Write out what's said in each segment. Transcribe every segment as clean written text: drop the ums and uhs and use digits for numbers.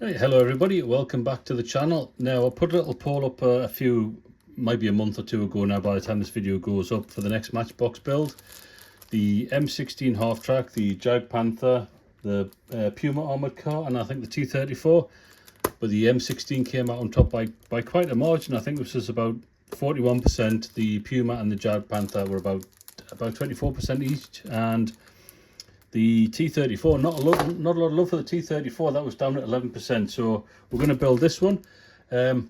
Hey, hello everybody, welcome back to the channel. Now I put a little poll up maybe a month or two ago now by the time this video goes up for the next Matchbox build. The M-16 half-track, the Jag Panther, the Puma armoured car, and I think the T-34. But the M-16 came out on top by quite a margin. I think this was about 41%. The Puma and the Jag Panther were about 24% each, and the T-34, not a lot of love for the T-34. That was down at 11%. So we're going to build this one. A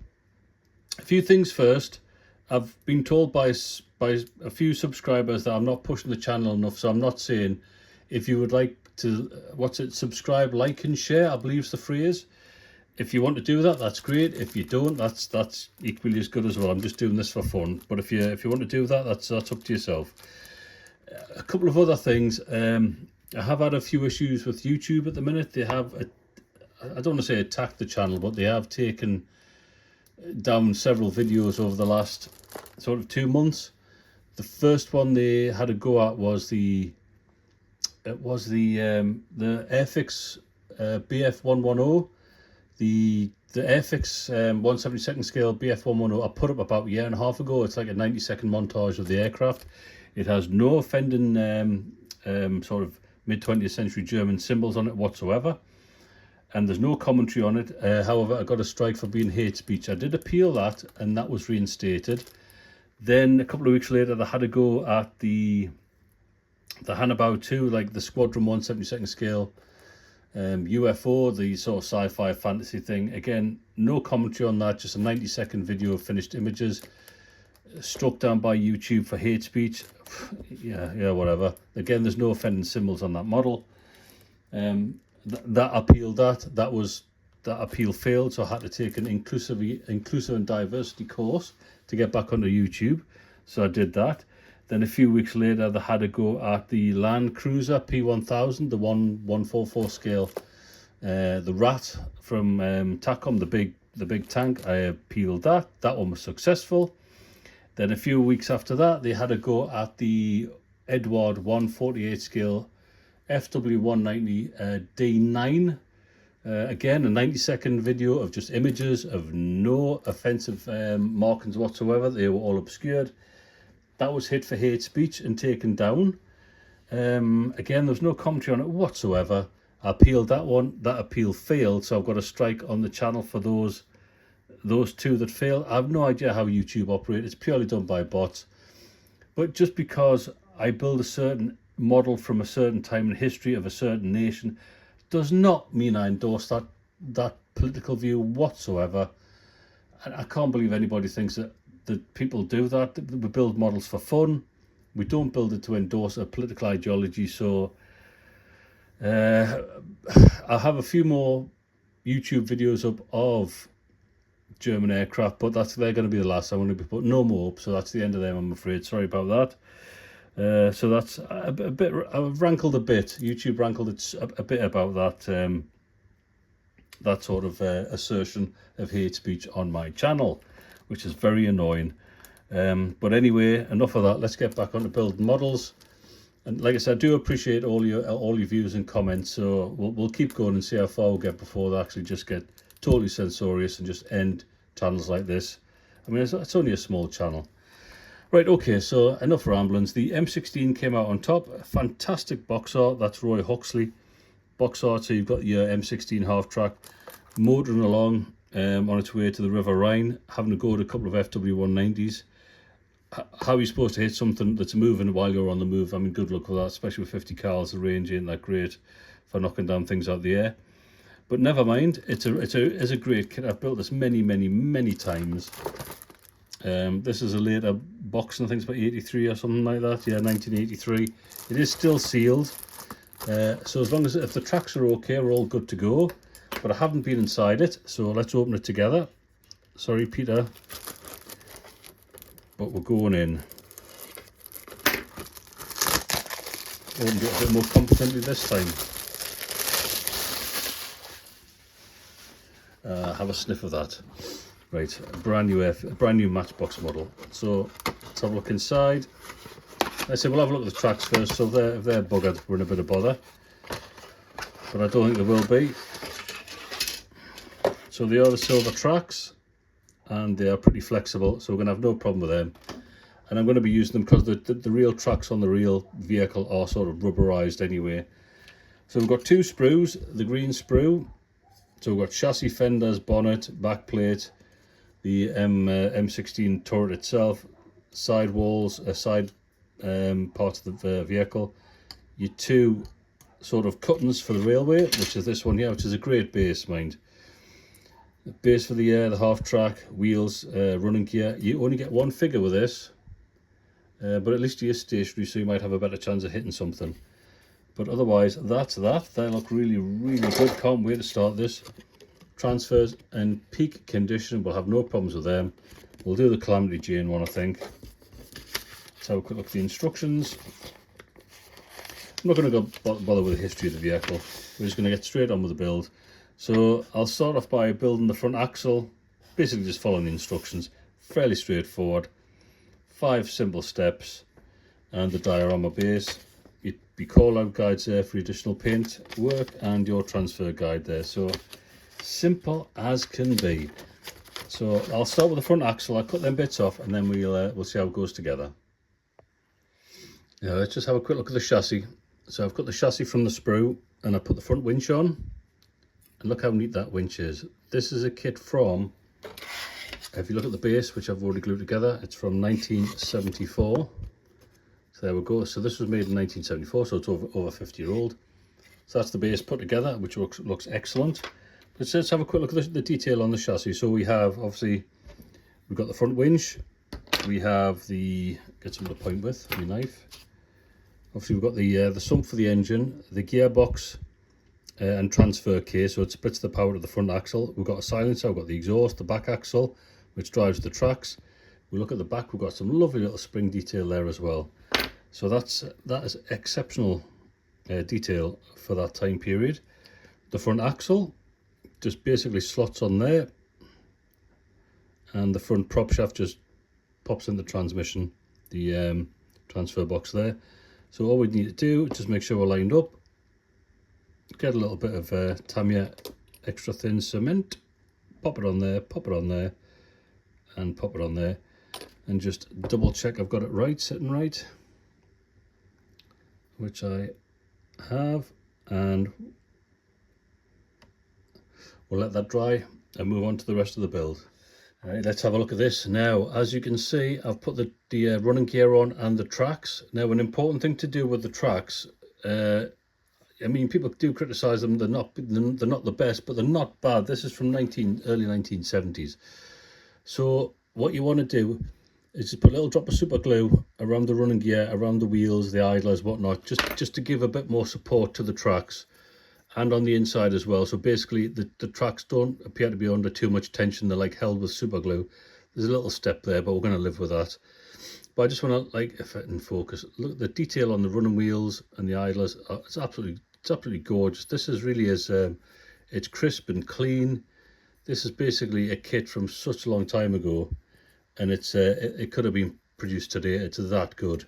few things first. I've been told by a few subscribers that I'm not pushing the channel enough. So I'm not saying, if you would like to, subscribe, like and share, I believe is the phrase. If you want to do that, that's great. If you don't, that's equally as good as well. I'm just doing this for fun. But if you want to do that, that's up to yourself. A couple of other things. I have had a few issues with YouTube at the minute. They have, I don't want to say attacked the channel, but they have taken down several videos over the last sort of 2 months. The first one they had a go at was the Airfix BF110. The Airfix 1/72 scale BF110 I put up about a year and a half ago. It's like a 90-second montage of the aircraft. It has no offending sort of mid-20th century German symbols on it whatsoever, and there's no commentary on it. However, I got a strike for being hate speech. I did appeal that, and that was reinstated. Then a couple of weeks later, they had a go at the Hannibal 2, like the Squadron 1/72 scale UFO, the sort of sci-fi fantasy thing. Again, no commentary on that, just a 90-second video of finished images. Struck down by YouTube for hate speech. Yeah, whatever. Again, there's no offending symbols on that model. That appealed that appeal failed, so I had to take an inclusive and diversity course to get back onto YouTube. So I did that. Then a few weeks later, they had a go at the Land Cruiser P1000, the 144 scale, the Rat from TACOM, the big tank. I appealed that. That one was successful. Then a few weeks after that, they had a go at the Edward 148 scale FW190 D9. Again, a 90-second video of just images of no offensive markings whatsoever. They were all obscured. That was hit for hate speech and taken down. Again, there was no commentary on it whatsoever. I appealed that one. That appeal failed, so I've got a strike on the channel for those two that fail. I have no idea how YouTube operates. It's purely done by bots. But just because I build a certain model from a certain time in history of a certain nation does not mean I endorse that political view whatsoever. And I can't believe anybody thinks that people do that. We build models for fun. We don't build it to endorse a political ideology. So I'll have a few more YouTube videos up of German aircraft, but they're going to be the last. I'm going to be putting no more up, so that's the end of them, I'm afraid. Sorry about that. So that's a bit. I've rankled a bit. YouTube rankled a bit about that. That sort of assertion of hate speech on my channel, which is very annoying. But anyway, enough of that. Let's get back on to building models. And like I said, I do appreciate all your views and comments. So we'll keep going and see how far we'll get before they actually just get totally censorious and just end channels like this. I mean, it's only a small channel. Right, okay, so enough ramblings. The M16 came out on top. A fantastic box art. That's Roy Huxley box art. So you've got your M16 half-track motoring along on its way to the River Rhine, having to go to a couple of FW190s. How are you supposed to hit something that's moving while you're on the move? I mean, good luck with that, especially with 50 cals. The range ain't that great for knocking down things out of the air. But never mind, it's a great kit. I've built this many times. This is a later box, I think it's about 83 or something like that. Yeah, 1983. It is still sealed. So as long as, if the tracks are okay, we're all good to go. But I haven't been inside it, so let's open it together. Sorry, Peter. But we're going in. Opened it a bit more competently this time. Have a sniff of that. Right, a brand new Matchbox model. So let's have a look inside. I said we'll have a look at the tracks first. So if they're buggered, we're in a bit of bother. But I don't think they will be. So they are the silver tracks, and they are pretty flexible, so we're going to have no problem with them. And I'm going to be using them because the real tracks on the real vehicle are sort of rubberized anyway. So we've got two sprues, the green sprue. So we've got chassis, fenders, bonnet, back plate, the M16 turret itself, side walls, side parts of the vehicle. Your two sort of cuttings for the railway, which is this one here, which is a great base, mind. The base for the half track, wheels, running gear. You only get one figure with this, but at least he is stationary, so you might have a better chance of hitting something. But otherwise, that's that. They look really, really good. Can't wait to start this. Transfers in peak condition. We'll have no problems with them. We'll do the Calamity Jane one, I think. Let's have a quick look at the instructions. I'm not going to go bother with the history of the vehicle. We're just going to get straight on with the build. So I'll start off by building the front axle. Basically just following the instructions. Fairly straightforward. 5 simple steps. And the diorama base. Your call out guides there for additional paint work, and your transfer guide there. So simple as can be. So I'll start with the front axle. I'll cut them bits off, and then we'll see how it goes together. Now let's just have a quick look at the chassis. So I've got the chassis from the sprue, and I put the front winch on, and look how neat that winch is. This is a kit from, if you look at the base, which I've already glued together, it's from 1974. So there we go. So this was made in 1974, so it's over 50-year-old. So that's the base put together, which looks excellent. But let's have a quick look at the detail on the chassis. So we have, obviously, we've got the front winch. We have the, get something to point with, my knife. Obviously we've got the sump for the engine, the gearbox and transfer case, so it splits the power to the front axle. We've got a silencer, we've got the exhaust, the back axle, which drives the tracks. We look at the back, we've got some lovely little spring detail there as well. So that is exceptional detail for that time period. The front axle just basically slots on there, and the front prop shaft just pops in the transmission, the transfer box there. So all we need to do is just make sure we're lined up, get a little bit of Tamiya extra thin cement, pop it on there, and pop it on there, and just double check I've got it right, sitting right, which I have, and we'll let that dry and move on to the rest of the build. All right, let's have a look at this. Now, as you can see, I've put the running gear on and the tracks. Now, an important thing to do with the tracks, I mean, people do criticize them. They're not the best, but they're not bad. This is from early 1970s. So what you want to do is just put a little drop of super glue around the running gear, around the wheels, the idlers, whatnot, just to give a bit more support to the tracks, and on the inside as well. So basically the tracks don't appear to be under too much tension. They're like held with super glue. There's a little step there, but we're going to live with that. But I just want to, like, if I can focus, look at the detail on the running wheels and the idlers. It's absolutely gorgeous. This is really it's crisp and clean. This is basically a kit from such a long time ago, and it could have been produced today. It's that good.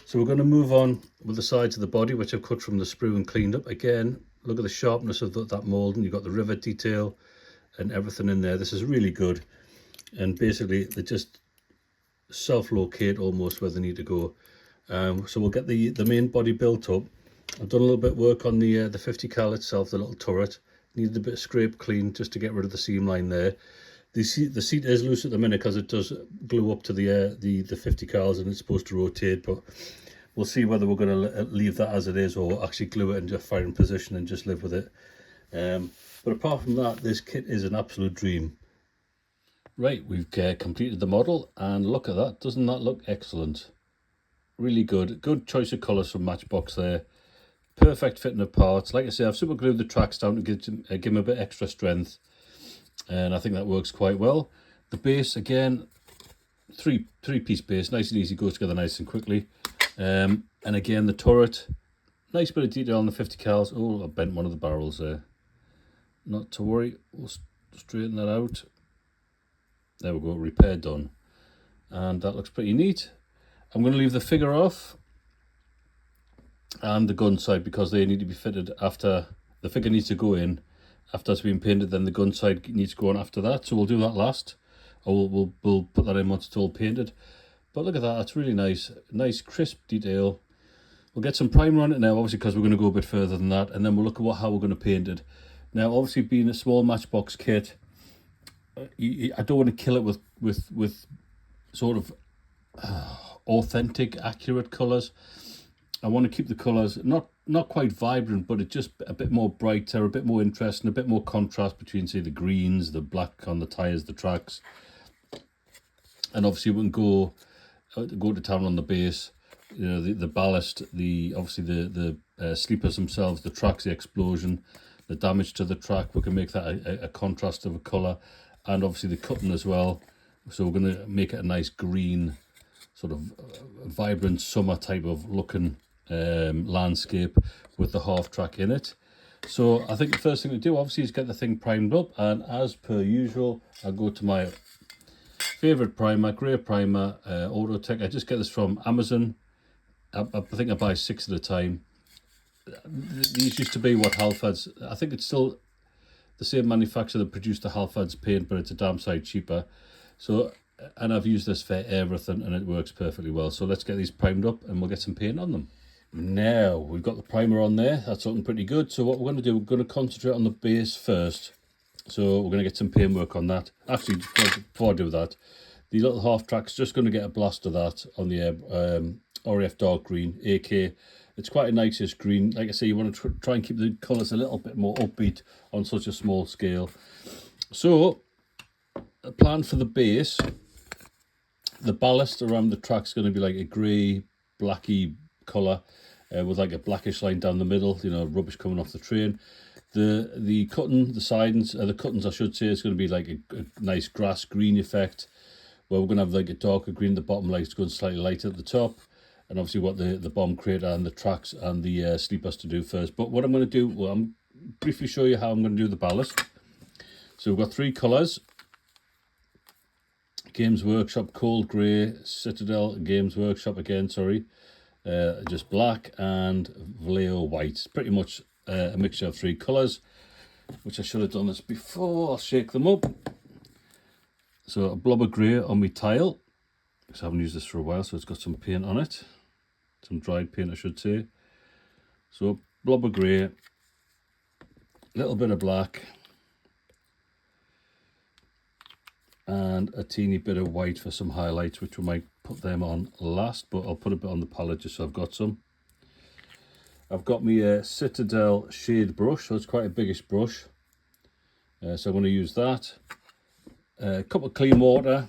So we're going to move on with the sides of the body, which I've cut from the sprue and cleaned up. Again, look at the sharpness of that moulding. You've got the rivet detail and everything in there. This is really good, and basically they just self-locate almost where they need to go. So we'll get the main body built up. I've done a little bit of work on the 50 cal itself, the little turret. Needed a bit of scrape clean just to get rid of the seam line there. The seat is loose at the minute because it does glue up to the 50 cals, and it's supposed to rotate, but we'll see whether we're going to leave that as it is or actually glue it in just firing position and just live with it. But apart from that, this kit is an absolute dream. Right, we've completed the model, and look at that. Doesn't that look excellent? Really good. Good choice of colours from Matchbox there. Perfect fitting of parts. Like I say, I've super glued the tracks down to give them a bit extra strength, and I think that works quite well. The base, again, three-piece base, nice and easy, goes together nice and quickly. And again, the turret, nice bit of detail on the 50 cals. Oh, I bent one of the barrels there. Not to worry, we'll straighten that out. There we go, repair done. And that looks pretty neat. I'm going to leave the figure off and the gun sight because they need to be fitted after. The figure needs to go in after it's been painted, then the gun sight needs to go on after that. So we'll do that last, or we'll put that in once it's all painted. But look at that, that's really nice, nice crisp detail. We'll get some primer on it now, obviously, because we're going to go a bit further than that, and then we'll look at how we're going to paint it. Now, obviously, being a small Matchbox kit, I don't want to kill it with sort of authentic, accurate colours. I want to keep the colours not quite vibrant, but it's just a bit more brighter, a bit more interesting, a bit more contrast between, say, the greens, the black on the tyres, the tracks. And obviously we can go to town on the base, you know, the ballast, obviously the sleepers themselves, the tracks, the explosion, the damage to the track. We can make that a contrast of a colour, and obviously the cutting as well. So we're going to make it a nice green, sort of vibrant summer type of looking landscape with the half track in it. So I think the first thing to do, obviously, is get the thing primed up, and as per usual, I'll go to my favourite primer, grey primer, Autotech. I just get this from Amazon. I think I buy 6 at a time. These used to be what Halford's, I think it's still the same manufacturer that produced the Halford's paint, but it's a damn sight cheaper. So, and I've used this for everything, and it works perfectly well. So let's get these primed up, and we'll get some paint on them. Now, we've got the primer on there. That's looking pretty good. So what we're going to do, we're going to concentrate on the base first. So we're going to get some paint work on that. Actually, before I do that, the little half track's just going to get a blast of that on the RAF dark green, AK. It's quite a nice green. Like I say, you want to try and keep the colours a little bit more upbeat on such a small scale. So, the plan for the base, the ballast around the track's going to be like a grey, blacky colour with like a blackish line down the middle, you know, rubbish coming off the train. The cutting, the sidings, the cuttings I should say, is going to be like a nice grass green effect, where we're going to have like a darker green at the bottom, like it's going slightly lighter at the top. And obviously what the bomb crater and the tracks and the sleepers to do first. But what I'm going to do, well, I'm briefly show you how I'm going to do the ballast. So we've got 3 colours. Games Workshop Cold Grey, Citadel Games Workshop again, sorry. Just black and Vallejo white. It's pretty much a mixture of 3 colours, which I should have done this before. I'll shake them up. So a blob of grey on my tile, because I haven't used this for a while, so it's got some paint on it. Some dried paint, I should say. So blob of grey, a little bit of black, and a teeny bit of white for some highlights, which we might put them on last, but I'll put a bit on the palette just so I've got some. I've got my Citadel shade brush, so it's quite a biggish brush. So I'm going to use that. A cup of clean water.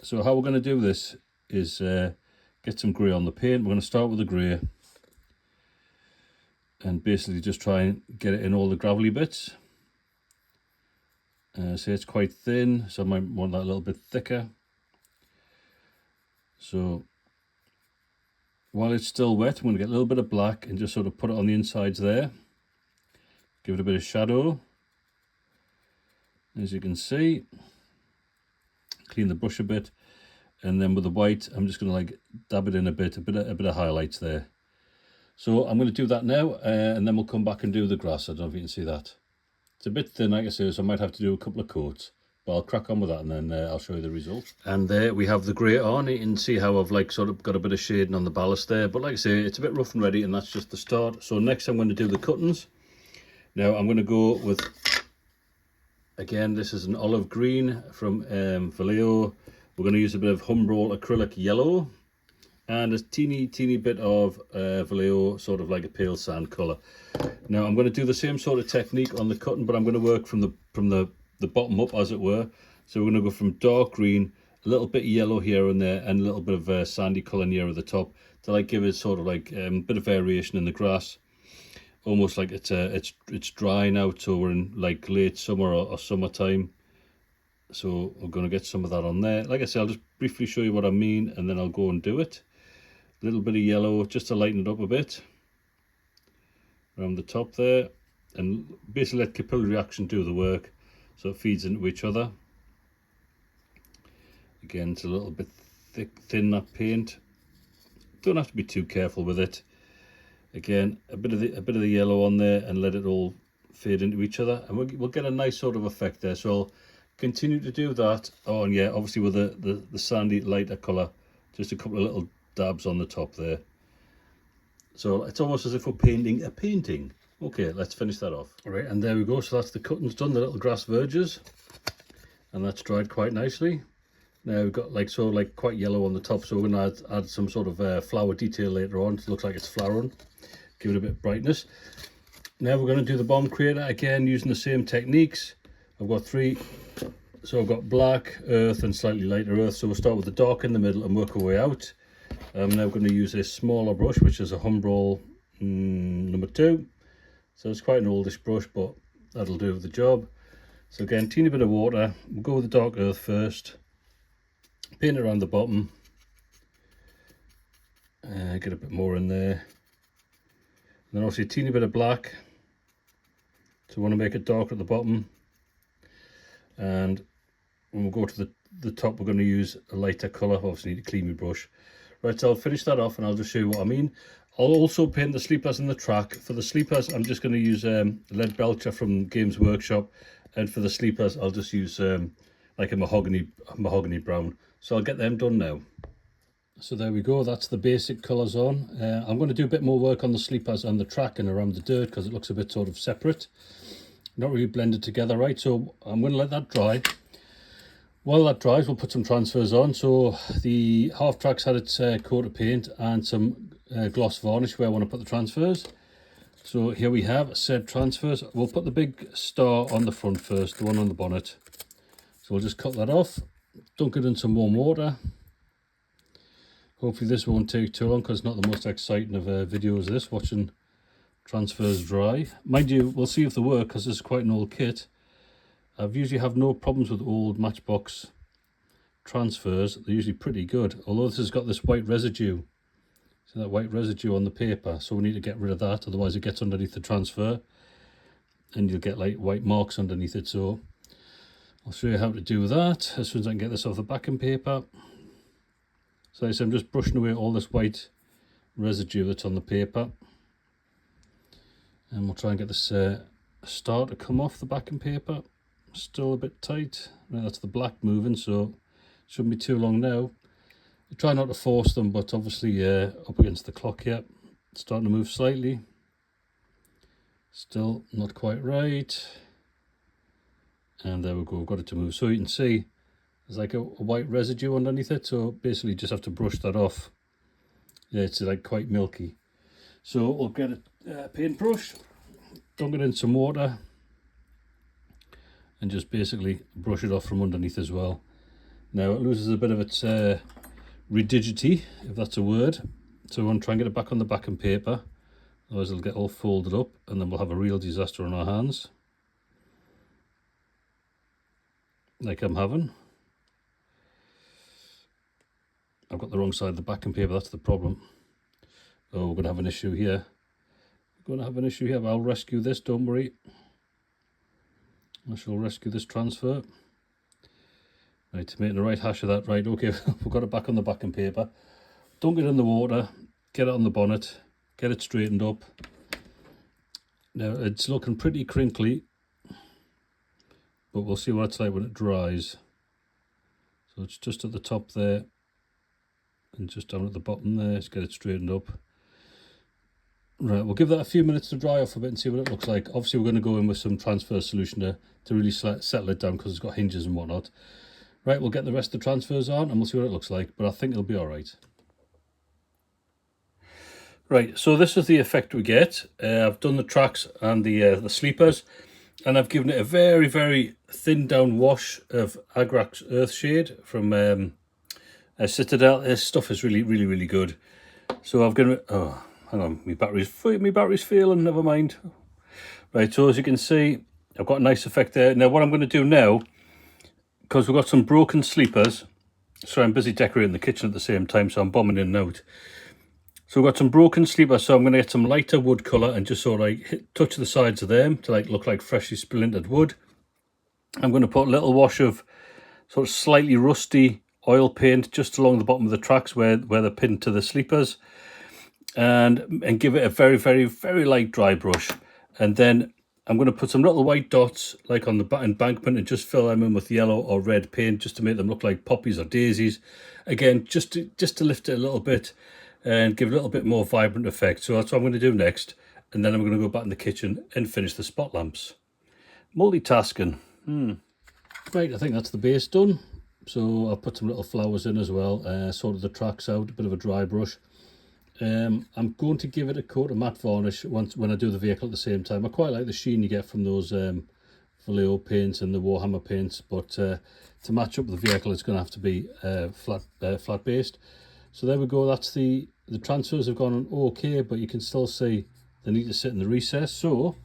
So how we're going to do this is get some grey on the paint. We're going to start with the grey and basically just try and get it in all the gravelly bits. So it's quite thin, so I might want that a little bit thicker. So while it's still wet, I'm going to get a little bit of black and just sort of put it on the insides there. Give it a bit of shadow. As you can see, clean the brush a bit, and then with the white, I'm just going to like dab it in a bit of highlights there. So I'm going to do that now, and then we'll come back and do the grass. I don't know if you can see that. It's a bit thin, like I say, so I might have to do a couple of coats. But I'll crack on with that, and then I'll show you the result. And there we have the grey on. You can see how I've like sort of got a bit of shading on the ballast there. But like I say, it's a bit rough and ready, and that's just the start. So next I'm going to do the cuttings. Now I'm going to go with, again, this is an olive green from Vallejo. We're going to use a bit of Humbrol acrylic yellow and a teeny bit of Vallejo, sort of like a pale sand colour. Now I'm going to do the same sort of technique on the cutting, but I'm going to work from the bottom up, as it were. So we're going to go from dark green, a little bit of yellow here and there, and a little bit of sandy colour near at the top to like give it sort of like a bit of variation in the grass. Almost like it's drying out, so we're in like late summer or summertime. So we're going to get some of that on there. Like I said, I'll just briefly show you what I mean, and then I'll go and do it. A little bit of yellow just to lighten it up a bit around the top there, and basically let capillary action do the work, so it feeds into each other. Again, it's a little bit thin, that paint. Don't have to be too careful with it. Again, a bit of the yellow on there, and let it all fade into each other, and we'll get a nice sort of effect there. So I'll continue to do that. Oh, and yeah, obviously with the sandy lighter colour, just a couple of little dabs on the top there. So it's almost as if we're painting a painting. Okay, let's finish that off. All right, and there we go. So that's the cuttings done, the little grass verges, and that's dried quite nicely. Now we've got like quite yellow on the top, so we're going to add some sort of flower detail later on. It looks like it's flowering, give it a bit of brightness. Now we're going to do the bomb creator again using the same techniques. I've got three, so I've got black, earth and slightly lighter earth. So we'll start with the dark in the middle and work our way out. Now we're going to use this smaller brush, which is a Humbrol number 2. So it's quite an oldish brush, but that'll do the job. So again, teeny bit of water. We'll go with the dark earth first. Paint around the bottom, get a bit more in there, and then obviously a teeny bit of black, so we want to make it dark at the bottom, and when we go to the top we're going to use a lighter colour. Obviously need to clean my brush. Right, so I'll finish that off and I'll just show you what I mean. I'll also paint the sleepers in the track. For the sleepers I'm just going to use Lead Belcher from Games Workshop, and for the sleepers I'll just use like a mahogany brown. So I'll get them done now. So there we go, that's the basic colours on. I'm going to do a bit more work on the sleepers and the track and around the dirt because it looks a bit sort of separate. Not really blended together, right? So I'm going to let that dry. While that dries, we'll put some transfers on. So the half track's had its coat of paint and some gloss varnish where I want to put the transfers. So here we have said transfers. We'll put the big star on the front first, the one on the bonnet. So we'll just cut that off. Dunk it in some warm water. Hopefully this won't take too long because it's not the most exciting of videos this, watching transfers dry. Mind you, we'll see if they work because this is quite an old kit. I've usually have no problems with old Matchbox transfers. They're usually pretty good, although this has got this white residue. See that white residue on the paper, so we need to get rid of that, otherwise it gets underneath the transfer and you'll get like white marks underneath it. So I'll show you how to do that as soon as I can get this off the backing paper. So I'm just brushing away all this white residue that's on the paper, and we'll try and get this star to come off the backing paper. Still a bit tight. Right, that's the black moving, so it shouldn't be too long now. I try not to force them, but obviously up against the clock here, it's starting to move slightly. Still not quite right. And there we go, we've got it to move. So you can see there's like a white residue underneath it, so basically just have to brush that off. Yeah, it's like quite milky. So we'll get a paintbrush, dunk it in some water, and just basically brush it off from underneath as well. Now it loses a bit of its rigidity, if that's a word, so we want to try and get it back on the backing paper, otherwise it'll get all folded up and then we'll have a real disaster on our hands, like I'm having. I've got the wrong side of the backing paper, that's the problem. Oh, we're going to have an issue here. We're going to have an issue here, but I'll rescue this, don't worry. I shall rescue this transfer. Right, making the right hash of that. Right, okay, we've got it back on the backing paper. Dunk it in the water, get it on the bonnet, get it straightened up. Now, it's looking pretty crinkly, but we'll see what it's like when it dries. So it's just at the top there, and just down at the bottom there. Let's get it straightened up. Right, we'll give that a few minutes to dry off a bit and see what it looks like. Obviously we're going to go in with some transfer solution to really settle it down because it's got hinges and whatnot. Right, we'll get the rest of the transfers on and we'll see what it looks like, but I think it'll be all right. Right, so this is the effect we get. I've done the tracks and the sleepers, and I've given it a very, very thin down wash of Agrax Earthshade from Citadel. This stuff is really, really, really good. So I've given it, oh, hang on, my battery's failing, never mind. Right, so as you can see, I've got a nice effect there. Now what I'm going to do now, because we've got some broken sleepers, so I'm busy decorating the kitchen at the same time, so I'm bombing in and out. So we've got some broken sleepers, so I'm going to get some lighter wood colour and just sort of like touch the sides of them to like look like freshly splintered wood. I'm going to put a little wash of sort of slightly rusty oil paint just along the bottom of the tracks where they're pinned to the sleepers, and give it a very, very, very light dry brush. And then I'm going to put some little white dots like on the embankment and just fill them in with yellow or red paint just to make them look like poppies or daisies. Again, just to lift it a little bit and give it a little bit more vibrant effect. So that's what I'm going to do next. And then I'm going to go back in the kitchen and finish the spot lamps. Multitasking. Right, I think that's the base done. So I've put some little flowers in as well, sorted the tracks out, a bit of a dry brush. I'm going to give it a coat of matte varnish when I do the vehicle at the same time. I quite like the sheen you get from those Vallejo paints and the Warhammer paints, but to match up the vehicle it's going to have to be flat based. So there we go, that's the transfers have gone on okay, but you can still see they need to sit in the recess. So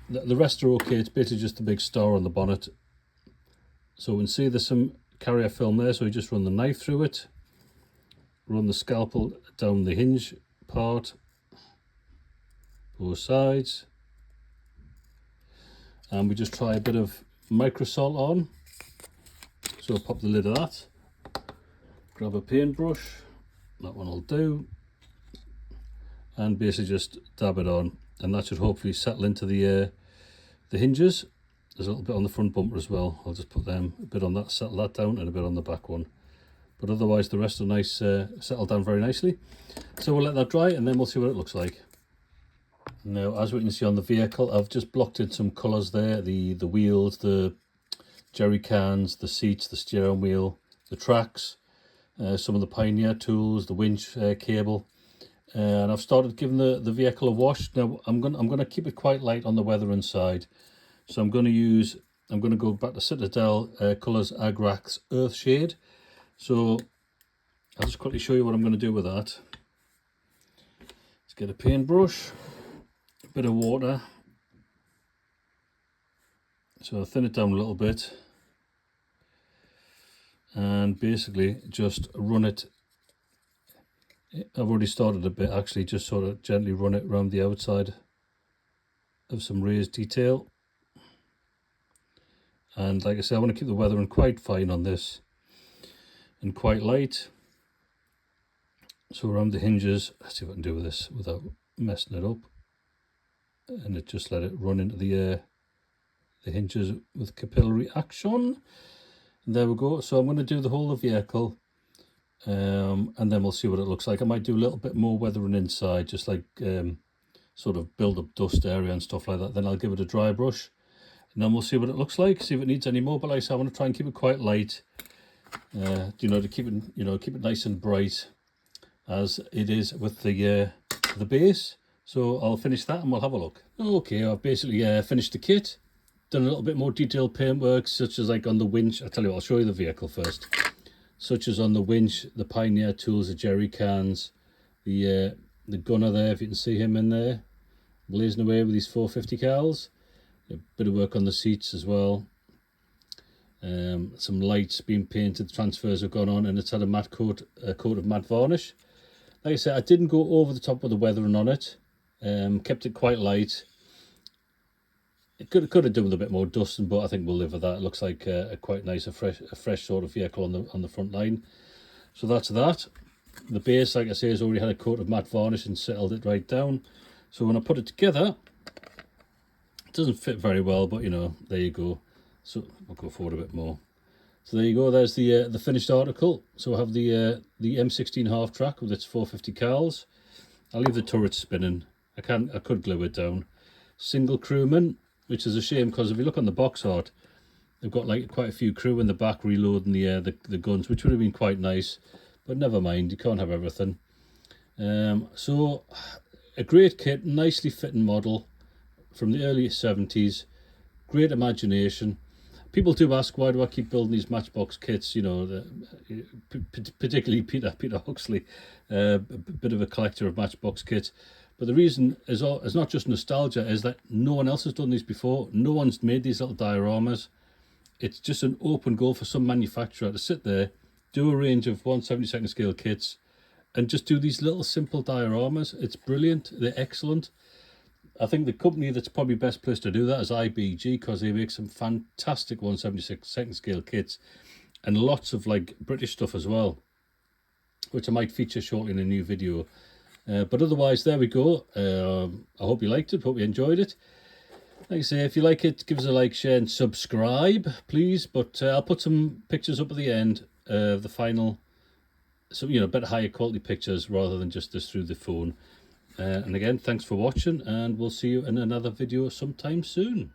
the rest are okay, it's basically just a big star on the bonnet. So we can see there's some carrier film there, so we just run the knife through it, run the scalpel down the hinge part, both sides, and we just try a bit of microsalt on. So pop the lid of that, grab a paintbrush, that one will do, and basically just dab it on, and that should hopefully settle into the hinges. There's a little bit on the front bumper as well. I'll just put them a bit on that, settle that down, and a bit on the back one. But otherwise the rest are nice, settled down very nicely. So we'll let that dry and then we'll see what it looks like. Now, as we can see on the vehicle, I've just blocked in some colours there. The wheels, the jerry cans, the seats, the steering wheel, the tracks, some of the Pioneer tools, the winch cable. And I've started giving the vehicle a wash. Now I'm gonna keep it quite light on the weathering side. So I'm gonna go back to Citadel Colours Agrax Earth Shade. So I'll just quickly show you what I'm going to do with that. Let's get a paintbrush, a bit of water. So I'll thin it down a little bit. And basically just run it. I've already started a bit actually, just sort of gently run it around the outside of some raised detail. And like I said, I want to keep the weathering quite fine on this and quite light. So around the hinges, let's see what I can do with this without messing it up. And just let it run into the hinges with capillary action. And there we go. So I'm going to do the whole of the vehicle, and then we'll see what it looks like. I might do a little bit more weathering inside, just like sort of build up dust area and stuff like that. Then I'll give it a dry brush, and then we'll see what it looks like, see if it needs any more. But like I said, I want to try and keep it quite light. To keep it, keep it nice and bright as it is with the base. So I'll finish that and we'll have a look. Okay, I've basically finished the kit, done a little bit more detailed paintwork, such as like on the winch. I'll tell you what, I'll show you the vehicle first. Such as on the winch, the Pioneer tools, the jerry cans, the gunner there, if you can see him in there, blazing away with these 450 cals. A bit of work on the seats as well. Some lights being painted, transfers have gone on, and it's had a coat of matte varnish. Like I said, I didn't go over the top with the weathering on it. Kept it quite light. It could have done with a bit more dusting, but I think we'll live with that. It looks like a quite nice, a fresh sort of vehicle on the front line. So that's that. The base, like I say, has already had a coat of matte varnish and settled it right down. So when I put it together, it doesn't fit very well, but there you go. So I'll go forward a bit more. So there you go. There's the finished article. So I have the M-16 half track with its 450 cals. I'll leave the turret spinning. I could glue it down. Single crewman, which is a shame because if you look on the box art, they've got like quite a few crew in the back reloading the guns, which would have been quite nice. But never mind, you can't have everything. So a great kit, nicely fitting model from the early 70s. Great imagination. People do ask, why do I keep building these Matchbox kits? Particularly Peter Huxley, a bit of a collector of Matchbox kits. But the reason is not just nostalgia, is that no one else has done these before. No one's made these little dioramas. It's just an open goal for some manufacturer to sit there, do a range of 1/72nd scale kits, and just do these little simple dioramas. It's brilliant. They're excellent. I think the company that's probably best placed to do that is IBG, because they make some fantastic 1/72nd scale kits and lots of like British stuff as well, which I might feature shortly in a new video. But otherwise, there we go. I hope you liked it. Hope you enjoyed it. Like I say, if you like it, give us a like, share and subscribe, please. But I'll put some pictures up at the end of the final, so you know, better higher quality pictures rather than just this through the phone. And again, thanks for watching, and we'll see you in another video sometime soon.